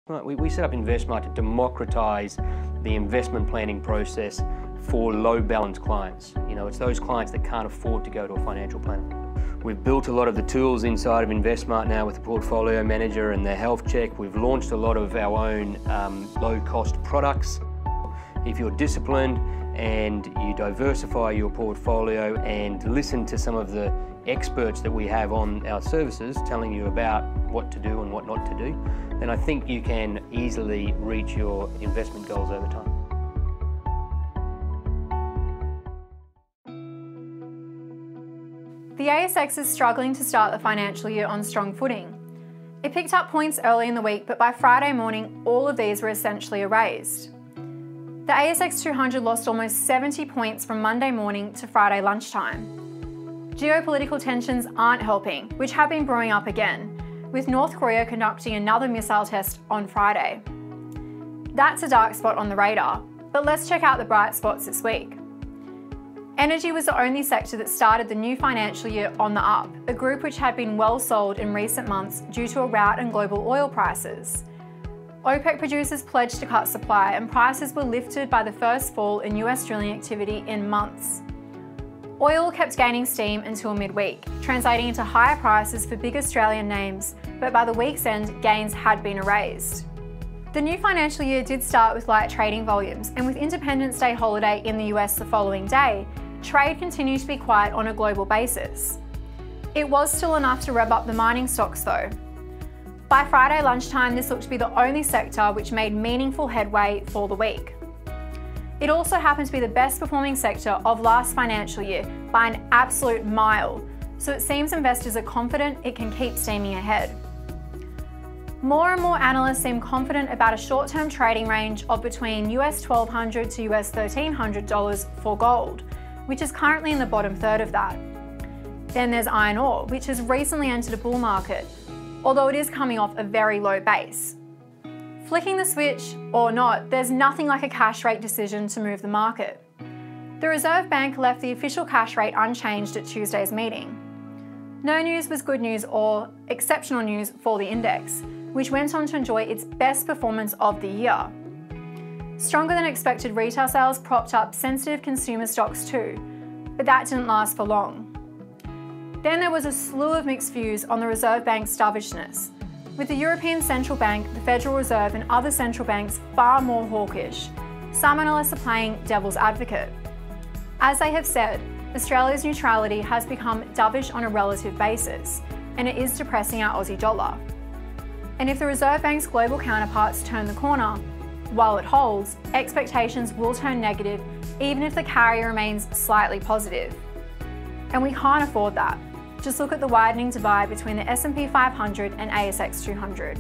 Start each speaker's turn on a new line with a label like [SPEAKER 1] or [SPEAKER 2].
[SPEAKER 1] Right, we set up InvestSMART to democratise the investment planning process for low balance clients. It's those clients that can't afford to go to a financial planner. We've built a lot of the tools inside of InvestSMART now with the Portfolio Manager and the Health Check. We've launched a lot of our own low-cost products. If you're disciplined and you diversify your portfolio and listen to some of the experts that we have on our services telling you about what to do and what not to do, then I think you can easily reach your investment goals over time.
[SPEAKER 2] The ASX is struggling to start the financial year on strong footing. It picked up points early in the week, but by Friday morning, all of these were essentially erased. The ASX 200 lost almost 70 points from Monday morning to Friday lunchtime. Geopolitical tensions aren't helping, which have been brewing up again, with North Korea conducting another missile test on Friday. That's a dark spot on the radar, but let's check out the bright spots this week. Energy was the only sector that started the new financial year on the up, a group which had been well sold in recent months due to a rout in global oil prices. OPEC producers pledged to cut supply and prices were lifted by the first fall in US drilling activity in months. Oil kept gaining steam until midweek, translating into higher prices for big Australian names, but by the week's end, gains had been erased. The new financial year did start with light trading volumes, and with Independence Day holiday in the US the following day, trade continued to be quiet on a global basis. It was still enough to rev up the mining stocks though. By Friday lunchtime, this looked to be the only sector which made meaningful headway for the week. It also happened to be the best performing sector of last financial year by an absolute mile, so it seems investors are confident it can keep steaming ahead. More and more analysts seem confident about a short-term trading range of between US $1,200 to US $1,300 for gold, which is currently in the bottom third of that. Then there's iron ore, which has recently entered a bull market, although it is coming off a very low base. Flicking the switch or not, there's nothing like a cash rate decision to move the market. The Reserve Bank left the official cash rate unchanged at Tuesday's meeting. No news was good news or exceptional news for the index, which went on to enjoy its best performance of the year. Stronger than expected retail sales propped up sensitive consumer stocks too, but that didn't last for long. Then there was a slew of mixed views on the Reserve Bank's dovishness, with the European Central Bank, the Federal Reserve and other central banks far more hawkish. Some analysts are playing devil's advocate. As they have said, Australia's neutrality has become dovish on a relative basis, and it is depressing our Aussie dollar. And if the Reserve Bank's global counterparts turn the corner, while it holds, expectations will turn negative even if the carry remains slightly positive. And we can't afford that. Just look at the widening divide between the S&P 500 and ASX 200.